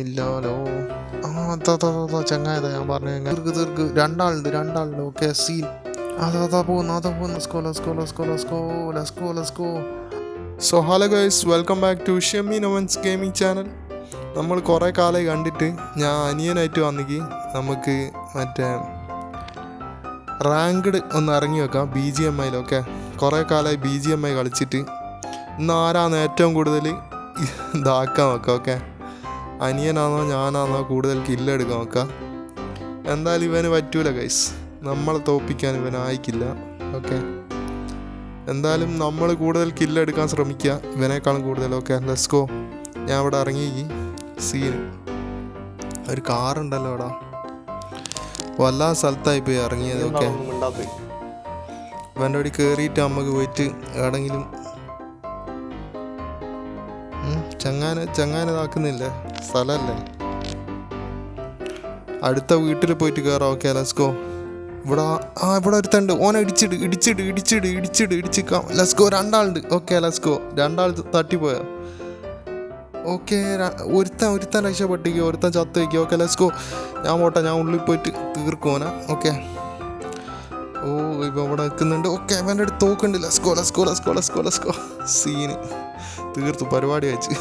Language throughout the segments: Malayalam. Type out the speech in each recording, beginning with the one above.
ഇല്ലാലോ. ചങ്ങായതാ ഞാൻ പറഞ്ഞു. തീർക്ക് രണ്ടാളുണ്ട്. Okay scene. അതാ പോകുന്നു. So hello guys, welcome back to ഷെമി നൊവൻസ് ഗെയിമിംഗ് ചാനൽ. നമ്മൾ കുറേ കാലമായി കണ്ടിട്ട് ഞാൻ അനിയനായിട്ട് വന്നിക്ക് നമുക്ക് മറ്റേ റാങ്ക്ഡ് ഒന്ന് ഇറങ്ങി വെക്കാം BGMI. ഓക്കെ, കുറേ കാലമായി BGMI കളിച്ചിട്ട് ഇന്ന് ആരാണ് ഏറ്റവും കൂടുതൽ ഇതാക്കാൻ നോക്കാം. ഓക്കെ, അനിയനാണോ ഞാനാണോ കൂടുതൽ കില്ലെടുക്കാൻ നോക്കാം. എന്തായാലും ഇവന് പറ്റൂല ഗൈസ്, നമ്മളെ തോൽപ്പിക്കാൻ ഇവനായിക്കില്ല. ഓക്കെ, എന്തായാലും നമ്മൾ കൂടുതൽ കില്ലെടുക്കാൻ ശ്രമിക്കുക ഇവനേക്കാളും കൂടുതൽ. Okay, let's go. ഞാൻ ഇവിടെ ഇറങ്ങി സീൻ. ഒരു കാറുണ്ടല്ലോ ഇവിടെ, വല്ലാ സ്ഥലത്തായി പോയി ഇറങ്ങിയത്. ഓക്കെ, ഇവൻ്റെ അവിടെ കയറിയിട്ട് നമുക്ക് പോയിട്ട് എവിടെങ്കിലും ചങ്ങാനെ ഇതാക്കുന്നില്ലേ, സ്ഥലമല്ലേ, അടുത്ത വീട്ടിൽ പോയിട്ട് കയറാം. Okay, let's go. ഇവിടെ ഒരുത്തുണ്ട്, ഓനെ ഇടിച്ചിക്കാം. Let's go. രണ്ടാളുണ്ട്. Okay, let's go. രണ്ടാൾ തട്ടിപ്പോയാ. ഓക്കെ, ഒരുത്തൻ രക്ഷപ്പെട്ടിരിക്കുക, ഒരുത്തൻ ചത്ത് വയ്ക്കുക. Okay, let's go. ഞാൻ പോട്ടെ, ഞാൻ ഉള്ളിൽ പോയിട്ട് തീർക്കുമോനെ. ഓക്കെ, ഓ ഇപ്പം ഇവിടെ നിൽക്കുന്നുണ്ട്. ഓക്കെ, അവൻ്റെ അടുത്ത് തോക്കുണ്ട്. Let's go. സീന് തീർത്തു, പരിപാടി വെച്ച്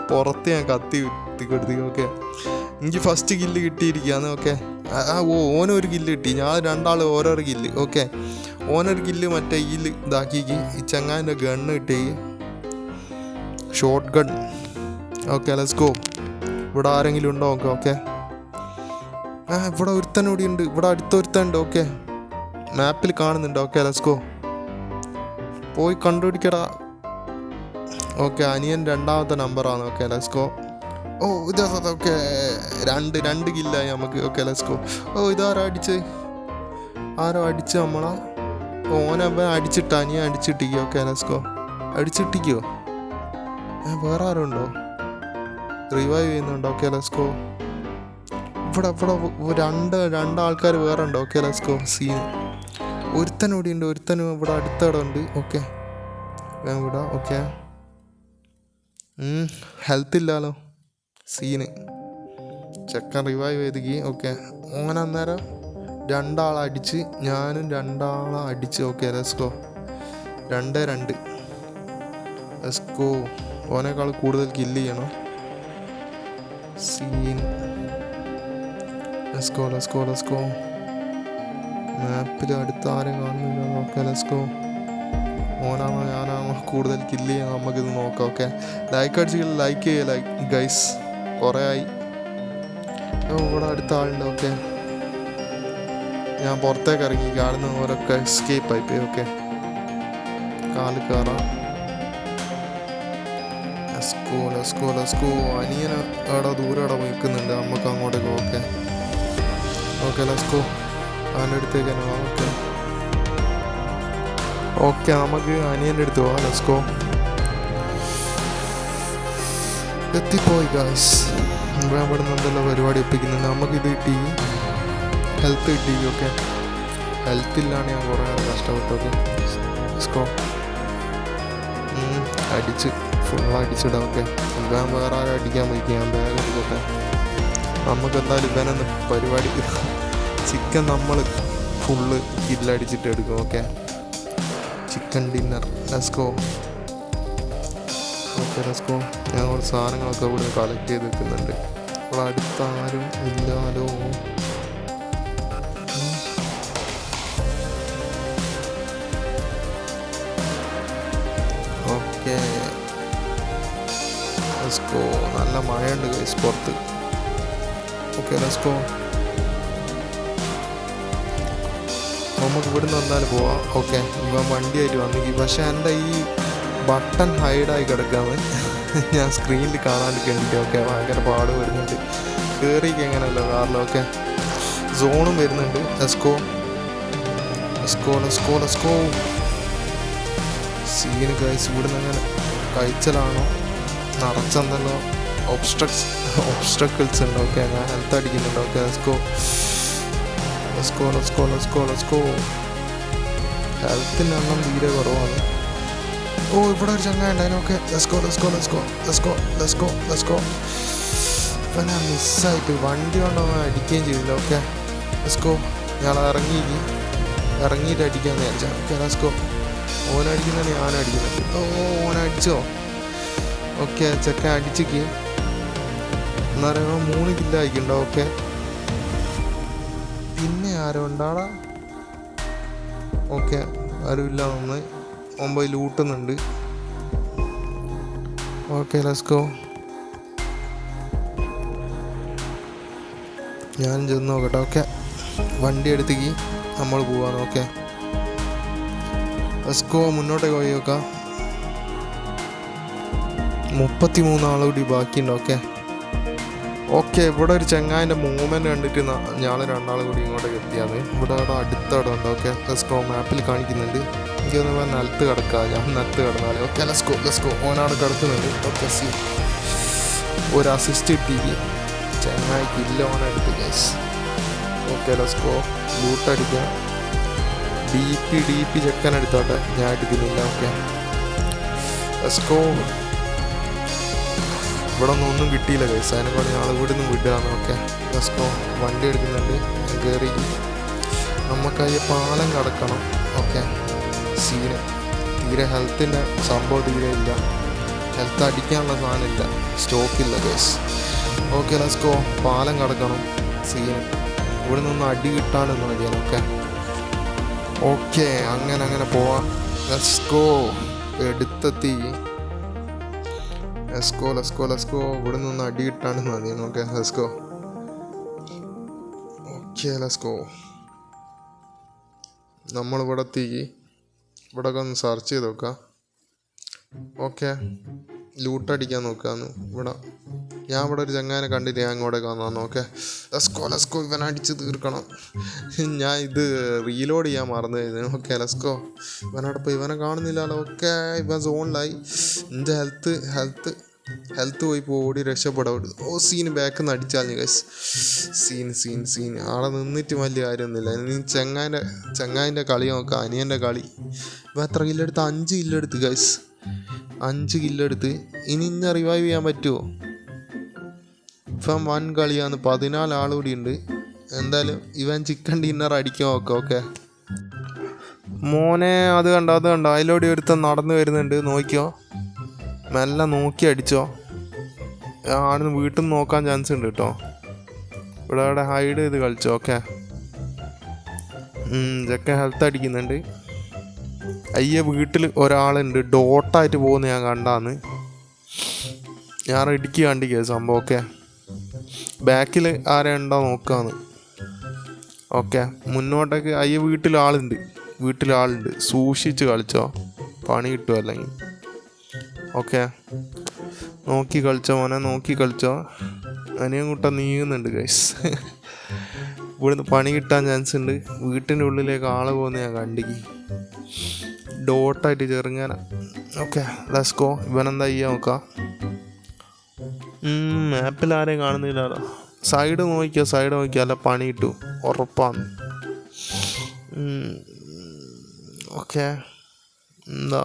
പുറത്ത് ഞാൻ കത്തി കൊടുത്തി. ഓക്കെ, എനിക്ക് ഫസ്റ്റ് കില്ല് കിട്ടിയിരിക്കുകയാണ്. ഓക്കെ, ഓനൊരു കില്ല് കിട്ടി, ഞാൻ രണ്ടാൾ ഓരോരോ കില്ല്. ഓക്കെ, ഓനൊരു കില്ല് മറ്റേ ഇതാക്കിക്ക് ഈ ചങ്ങാൻ്റെ ഗണ്ണ് കിട്ടി, short gun. Okay, let's go. ഇവിടെ ആരെങ്കിലും ഉണ്ടോ? ഓക്കെ, ഇവിടെ ഒരുത്തനോടി ഉണ്ട്, ഇവിടെ അടുത്തൊരുത്തനുണ്ട്. ഓക്കെ, മാപ്പിൽ കാണുന്നുണ്ട്. Okay, let's go. പോയി കണ്ടുപിടിക്കടാ. ഓക്കെ, അനിയൻ രണ്ടാമത്തെ നമ്പറാണ്. Okay, let's go. ഓ ഇതാ. ഓക്കെ, രണ്ട് കില്ലായി നമുക്ക്. Okay, let's go. ഓ ഇതാരോ അടിച്ച് നമ്മളാ. ഓനവൻ അടിച്ചിട്ട, അനിയൻ അടിച്ചിട്ടിക്കോ. Okay, let's go. അടിച്ചിട്ടിക്കോ? വേറെ ആരും ഉണ്ടോ? റിവൈവ് ചെയ്യുന്നുണ്ടോ? Okay, let's go. ഇവിടെ രണ്ടാൾക്കാർ വേറെ ഉണ്ടോ? Okay, let's go. സീൻ. ഒരുത്തനോടി ഉണ്ട്, ഒരുത്തനും ഇവിടെ അടുത്തവിടെ ഉണ്ട്. ഓക്കെ, ഞാൻ വിടാ. ഓക്കെ, ഹെൽത്ത് ഇല്ലാലോ. സീന്. ചെക്കൻ റിവൈവ് ചെയ്തിക്ക്. ഓക്കെ, ഓനന്നേരം രണ്ടാളടിച്ച്, ഞാനും രണ്ടാളെ അടിച്ച്. Okay, let's go. 2-2. Let's go. ഓനേക്കാൾ കൂടുതൽ കില്ല് ചെയ്യണം. സീൻ. Let's go. മാപ്പിൽ അടുത്ത് ആരും കാണുന്നില്ല. Okay, let's go. ഓനാണോ ഞാനാണോ കൂടുതൽ കില്ല് ചെയ്യാൻ നമുക്കിത് നോക്കാം. ഓക്കെ, ലൈക്ക് അടിച്ച് ലൈക്ക് ചെയ്യുക ഗൈസ്, കുറേ ആയി. ഇവിടെ അടുത്ത ആളുണ്ട്. ഓക്കെ, ഞാൻ പുറത്തേക്ക് ഇറങ്ങി, കാണുന്ന ഓരൊക്കെ എസ്കേപ്പ് ആയിപ്പോയി. ഓക്കെ, കാല് കയറാം. Let's go. അനിയന് അവിടെ ദൂരെ നിൽക്കുന്നുണ്ട്, നമുക്ക് അങ്ങോട്ടേക്ക്. Okay, let's go. അവൻ്റെ അടുത്തേക്ക് തന്നെ പോവാം. ഓക്കെ, നമുക്ക് അനിയൻ്റെ അടുത്ത് പോവാം. Let's go. എത്തിപ്പോയി ഗായ്സ്. ഇവിടെ നിന്ന് എന്തെല്ലാം പരിപാടി ഒപ്പിക്കുന്നുണ്ട്. നമുക്കിത് കിട്ടി, ഹെൽത്ത് കിട്ടി. ഓക്കെ, ഹെൽത്ത് ഇല്ലാണ്ട് ഞാൻ കുറേ കഷ്ടപ്പെട്ടു. Okay, let's go. അടിച്ച് ഫുള്ളടിച്ചിടാം. ഓക്കെ, ഞാൻ വേറെ ആരും അടിക്കാൻ പോയിക്കുക, ഞാൻ ബാഗ് എടുക്കട്ടെ. നമുക്ക് എന്തായാലും ഇവനെന്ന് പരിപാടി ചിക്കൻ നമ്മൾ ഫുള്ള് കില്ലടിച്ചിട്ട് എടുക്കും. Okay, chicken dinner. Let's go. Okay, let's go. ഞാൻ കുറച്ച് സാധനങ്ങളൊക്കെ ഇവിടെ കളക്ട് ചെയ്ത് വെക്കുന്നുണ്ട്. ഇവിടെ അടുത്താരും ഇല്ലാലോ. Okay, let's go. നല്ല മഴയുണ്ട് ഗൈസ് പുറത്ത്. Okay, let's go. നമുക്ക് ഇവിടുന്ന് വന്നാലും പോവാം. ഓക്കെ, ഇവൻ വണ്ടിയായിട്ട് വന്നെങ്കിൽ, പക്ഷെ എൻ്റെ ഈ ബട്ടൺ ഹൈഡായി കിടക്കാന്ന് ഞാൻ സ്ക്രീനിൽ കാണാണ്ടിരിക്കുന്നുണ്ട്. ഓക്കെ, ഭയങ്കര പാട് വരുന്നുണ്ട്. കയറിക്ക് എങ്ങനെയല്ലോ കാറിൽ. ഓക്കെ, സോണും വരുന്നുണ്ട്. Let's go. Scene guys. ഇവിടുന്ന് അങ്ങനെ കഴിച്ചലാണോ നിറച്ചെന്തല്ലോ ഒബ്സ്ട്രക്കിൾസ് ഉണ്ട്. ഓക്കെ, ഞാൻ ഹെൽത്ത് അടിക്കുന്നുണ്ട്. Okay, let's go. ഹെൽത്തിൻ്റെ എണ്ണം തീരെ കുറവാണ്. ഓ ഇവിടെ ഒരു ചങ്ങ ഉണ്ടായിരുന്നു. Okay, let's go. ഇവനെ മിസ്സായിട്ട് വണ്ടി കൊണ്ടവൻ അടിക്കുകയും ചെയ്തില്ല. Okay let's go. ഞങ്ങൾ ഇറങ്ങിയിട്ട് അടിക്കാമെന്ന് വിചാരിച്ചാൽ. Okay let's go. ഓനടിക്കുന്നുണ്ട് ഞാനും അടിക്കുന്നുണ്ട്. ഓനടിച്ചോ? ഓക്കെ ചെക്കൻ അടിച്ചിക്ക് എന്താ പറയുക 3 കിലോ ആയിക്കുണ്ടോ? ഓക്കെ പിന്നെ ആരോ ഉണ്ടാടാ? ഓക്കെ ആരുമില്ല. ഒന്ന് 9 ലൂട്ടുന്നുണ്ട്. Okay let's go. ഞാൻ ചെന്ന് നോക്കട്ടെ. ഓക്കെ വണ്ടി എടുത്തേക്ക് നമ്മൾ പോവാണ്. Okay let's go. മുന്നോട്ടേക്ക് പോയി നോക്കാം. 33 ആളുകൂടി ബാക്കിയുണ്ട്. ഓക്കെ ഇവിടെ ഒരു ചെങ്ങായിൻ്റെ മൂവ്മെൻറ്റ് കണ്ടിട്ട് ഞങ്ങൾ 2 ആൾ കൂടി ഇങ്ങോട്ടേക്ക് എത്തിയാണ്. ഇവിടെ അടുത്തവിടെ ഉണ്ട്. Okay let's go. മാപ്പിൽ കാണിക്കുന്നുണ്ട്. എനിക്കൊന്ന് പറഞ്ഞാൽ നിലത്ത് കിടക്കുക. ഞാൻ നിലത്ത് കിടന്നാലേ. Okay let's go. ഓനാണ് കിടക്കുന്നുണ്ട്. ഓക്കെ സി ഒരു അസിസ്റ്റ് കിട്ടിയിട്ട് ചെങ്ങായിക്ക് ഇല്ല ഓനെടുത്ത് ഗൈസ്. Okay let's go. ലൂട്ടടിക്കാം. ഡി പി ചെക്കൻ എടുത്തോട്ടെ, ഞാൻ എടുക്കുന്നില്ല. Okay let's go. ഇവിടെ ഒന്നും കിട്ടിയില്ല ഗൈസ്. അതിനെക്കൊണ്ട് ഞങ്ങൾ ഇവിടെ നിന്ന് വിടുകയാണ്. Okay let's go. വണ്ടി എടുക്കുന്നുണ്ട്. കയറി നമുക്കതിൽ പാലം കടക്കണം. ഓക്കെ സീന് തീരെ ഹെൽത്തിൻ്റെ സംഭവം തീരെ ഇല്ല. ഹെൽത്ത് അടിക്കാനുള്ള സാധനമില്ല, സ്റ്റോക്കില്ല ഗൈസ്. Okay let's go. പാലം കടക്കണം. സീന് ഇവിടെ നിന്ന് അടി കിട്ടാനെന്ന് മതിയാണ്. ഓക്കെ അങ്ങനെ പോവാം. Let's go. എടുത്തെത്തി. Let's go. ഇവിടെ നിന്ന് അടി കിട്ടാണെന്ന് മതിയാണ്. Okay let's go. Let's go. നമ്മളിവിടെ എത്തി. ഇവിടെയൊക്കെ ഒന്ന് സെർച്ച് ചെയ്ത് നോക്കാം. ഓക്കെ ലൂട്ടടിക്കാൻ നോക്കാന്ന്. ഞാൻ ഇവിടെ ഒരു ചങ്ങാനെ കണ്ടിട്ട് ഞാൻ അങ്ങോട്ടേക്ക് വന്നു. Okay let's go. ഇവനെ അടിച്ച് തീർക്കണം. ഞാൻ ഇത് റീലോഡ് ചെയ്യാൻ മറന്നു കഴിഞ്ഞു. Okay let's go. ഇവനോടൊപ്പം ഇവനെ കാണുന്നില്ലല്ലോ. ഓക്കെ ഇവൻ സോണിലായി. എൻ്റെ ഹെൽത്ത് പോയി ഓടി രക്ഷപ്പെടാം. സീന് ബാക്കിൽ നിന്ന് അടിച്ചാൽ ഗൈസ്. സീൻ ആളെ നിന്നിട്ട് വലിയ കാര്യമൊന്നുമില്ല. നീ ചെങ്ങായിൻ്റെ കളി നോക്കാം. അനിയൻ്റെ കളി. ഇപ്പം എത്ര കില്ലെടുത്ത്? 5 കില്ലെടുത്ത് ഗൈസ്. 5 കില്ലെടുത്ത്. ഇനി റിവൈവ് ചെയ്യാൻ പറ്റുമോ? ഇപ്പം 1 കളിയാണ്. 14 ആളുകൂടി ഉണ്ട്. എന്തായാലും ഇവൻ ചിക്കൻ ഡിന്നർ അടിക്കാൻ നോക്കാം. ഓക്കെ മോനെ അത് കണ്ടോ അതിലൂടെ ഒരുത്തൻ നടന്നു വരുന്നുണ്ട്. നോക്കിയോ, മെല്ലെ നോക്കി അടിച്ചോ. ആടുന്ന് വീട്ടിൽ നിന്ന് നോക്കാൻ ചാൻസ് ഉണ്ട് കേട്ടോ. ഇവിടെ ഹൈഡ് ചെയ്ത് കളിച്ചോ. ഓക്കെ ചെക്കൻ ഹെൽത്ത് അടിക്കുന്നുണ്ട്. വീട്ടിൽ ഒരാളുണ്ട് ഡോട്ടായിട്ട് പോകുന്ന ഞാൻ കണ്ടാന്ന്. ഞാൻ ഇടുക്കി കണ്ടിക്കുക സംഭവം. ഓക്കെ ബാക്കിൽ ആരെ ഉണ്ടോ നോക്കാന്ന്. ഓക്കെ മുന്നോട്ടേക്ക് വീട്ടിലാളുണ്ട്. സൂക്ഷിച്ച് കളിച്ചോ, പണി കിട്ടുമോ അല്ലെങ്കിൽ. ഓക്കെ നോക്കി കളിച്ചോ മോനെ, നോക്കി കളിച്ചോ. അനിയൻ കൂട്ട നീങ്ങുന്നുണ്ട് ഗൈസ്. ഇവിടുന്ന് പണി കിട്ടാൻ ചാൻസ് ഉണ്ട്. വീട്ടിൻ്റെ ഉള്ളിലേക്ക് ആള് പോകുന്ന ഞാൻ കണ്ടിക്ക്. ഡോട്ടായിട്ട് ചെറുങ്ങാന. Okay let's go. ഇവനെന്താ ചെയ്യാൻ നോക്കാം. മാപ്പിൽ ആരെയും കാണുന്നില്ലല്ലോ. സൈഡ് നോക്കിയാൽ അല്ല പണി കിട്ടും ഉറപ്പാണ്. ഓക്കെ എന്താ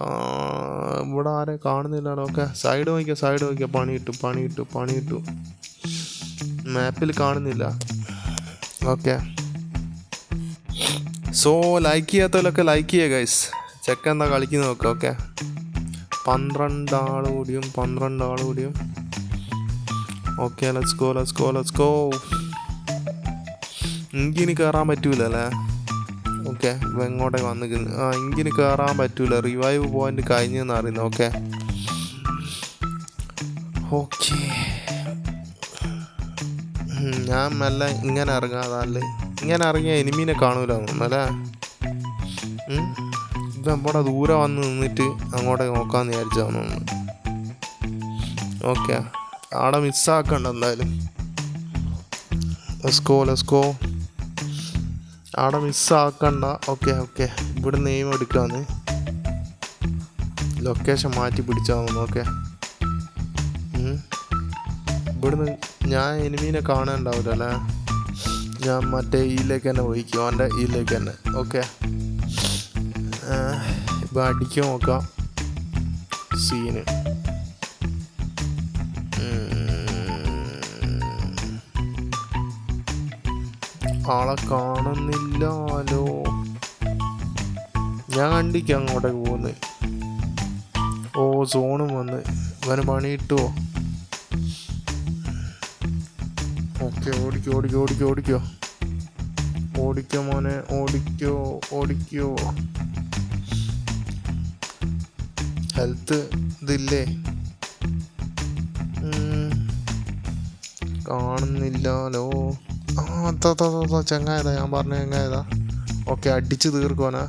ഇവിടെ ആരെയും കാണുന്നില്ലല്ലോ. ഓക്കെ സൈഡ് നോക്കിയാൽ പണി കിട്ടും. മാപ്പിൽ കാണുന്നില്ല. ഓക്കെ സോ ലൈക്ക് ചെയ്യാത്തവരൊക്കെ ലൈക്ക് ചെയ്യുക ഗൈസ്. ചെക്ക എന്താ കളിക്കുന്നത് നോക്കുക. ഓക്കെ 12 ആൾ കൂടിയും. Okay let's go. ഇങ്കിന് കയറാൻ പറ്റൂലല്ലേ. ഓക്കെ ഇങ്ങോട്ടേക്ക് വന്നിരിക്കുന്നു. ഇങ്കിന് കയറാൻ പറ്റൂല. റിവൈവ് പോയിന്റ് കഴിഞ്ഞെന്ന് അറിയുന്നത്. ഓക്കെ ഞാൻ മെല്ലെ ഇങ്ങനെ ഇറങ്ങാതല്ലേ. ഇങ്ങനെ ഇറങ്ങിയ എനിമീനെ കാണൂല അല്ലേ. ഇപ്പം ഇവിടെ ദൂരെ വന്ന് നിന്നിട്ട് അങ്ങോട്ടേക്ക് നോക്കാമെന്ന് വിചാരിച്ചാന്ന് തോന്നുന്നു. ഓക്കെ ആടെ മിസ്സാക്കണ്ട എന്തായാലും. Let's go. ആടെ മിസ്സാക്കണ്ട. ഓക്കെ ഇവിടെ നെയിം എടുക്കാന്ന്. ലൊക്കേഷൻ മാറ്റി പിടിച്ചാൽ. ഓക്കെ ഇവിടുന്ന് ഞാൻ എനിമീനെ കാണാനുണ്ടാവില്ല അല്ലേ. ഞാൻ മറ്റേ ഇതിലേക്ക് തന്നെ പോയിക്കും. അവൻ്റെ ഇതിലേക്ക് തന്നെ. ഓക്കെ ഇപ്പം അടിക്കാൻ നോക്കാം. സീന് ആളെ കാണുന്നില്ലാലോ. ഞാൻ കണ്ടിക്ക് അങ്ങോട്ടേക്ക് പോകുന്നത്. ഓ സോണും വന്ന് ഇവന് പണി കിട്ടുമോ? ഓക്കെ ഓടിക്കോ ഓടിക്കോ ഓടിക്കോ ഓടിക്കോ ഓടിക്കോ മോനെ ഓടിക്കോ ഓടിക്കോ. ഹെൽത്ത് ഇതില്ലേ? കാണുന്നില്ലാലോ. ചെങ്ങായതാ, ഞാൻ പറഞ്ഞ ചെങ്ങായതാ. ഓക്കെ അടിച്ച് തീർക്കോനാ.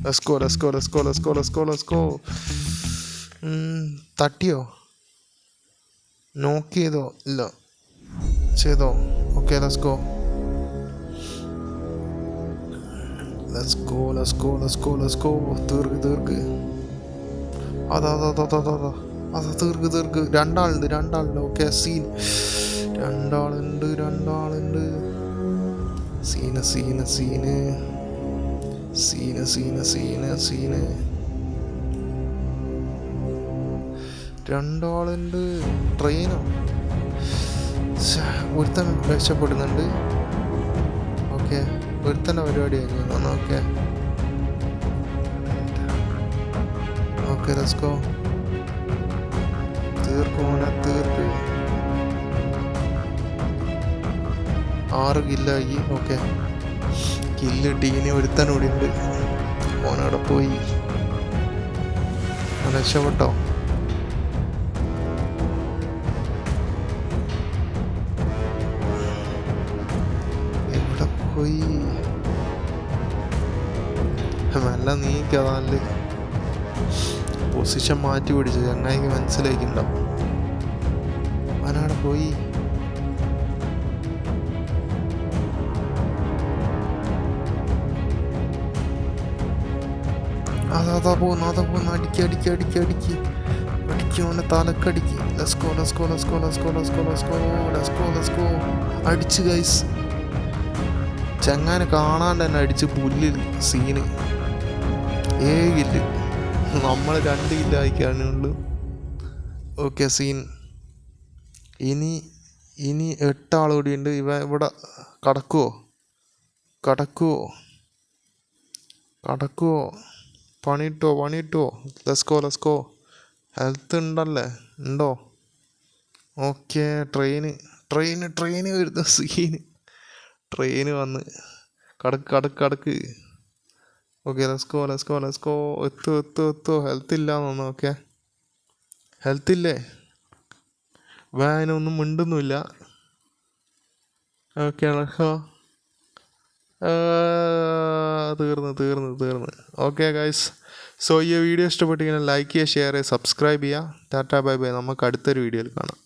Let's go let's go let's go let's go let's go let's go. തട്ടിയോ? നോക്ക് ചെയ്തോ? ഇല്ല ചെയ്തോ? Okay let's go let's go let's go let's go let's go. തീർക്ക് തീർക്ക്. അതാ തീർക്ക് തീർക്ക്. രണ്ടാളുണ്ട്. Okay scene. രണ്ടാളുണ്ട്. Scene scene scene scene scene scene scene. രണ്ടാളുണ്ട്. ട്രെയിനോ? ഒരുത്തൻ രക്ഷപ്പെടുന്നുണ്ട്. ഓക്കെ ഒരുത്തൻ്റെ പരിപാടി കഴിഞ്ഞു. ഓക്കെ ഓക്കെ ലെറ്റ്സ് തീർക്കോനെ തീർക്ക്. 6 കില്ലായി. ഓക്കെ കില്ല് ടീന് ഒരുത്തനൂടി ഉണ്ട്. ഓനവിടെ പോയി. രക്ഷപ്പെട്ടോ? എവിടെ പോയി? നല്ല നീക്കതാല് പൊസിഷൻ മാറ്റി പിടിച്ചു. ചങ്ങായിക്ക് മനസ്സിലാക്കിണ്ടാവും. അവനവിടെ പോയി. അതാ പോകുന്നു. അടിക്ക് ഓനെ തലക്കടിക്ക്. ലെസ്കോ. അടിച്ച് ഗൈസ്. ചങ്ങാനെ കാണാണ്ട് തന്നെ അടിച്ച് പുല്ലിൽ. Scene 7 kill. നമ്മൾ 2 കില്ല് ആയിക്കാണുള്ളൂ. Okay scene. ഇനി 8 ആളുകൂടി ഉണ്ട്. ഇവിടെ കടക്കുവോ? പണിയിട്ടോ? ലെസ്കോ. ഹെൽത്ത് ഉണ്ടോ? ഓക്കെ ട്രെയിന് വരുന്ന സീന്. ട്രെയിന് വന്ന് കടക്ക്. Okay let's go. എത്തോ. ഹെൽത്ത് ഇല്ലാന്ന് തോന്നുന്നു. ഓക്കെ ഹെൽത്ത് ഇല്ലേ? വാനൊന്നും മിണ്ടുന്നില്ല. ഓക്കെ തീർന്ന്. ഓക്കെ ഗൈസ്, സോ ഈ വീഡിയോ ഇഷ്ടപ്പെട്ടിങ്ങനെ ലൈക്ക് ചെയ്യുക, ഷെയർ ചെയ്യുക, സബ്സ്ക്രൈബ് ചെയ്യുക. Tata bye bye. നമുക്ക് അടുത്തൊരു വീഡിയോയിൽ കാണാം.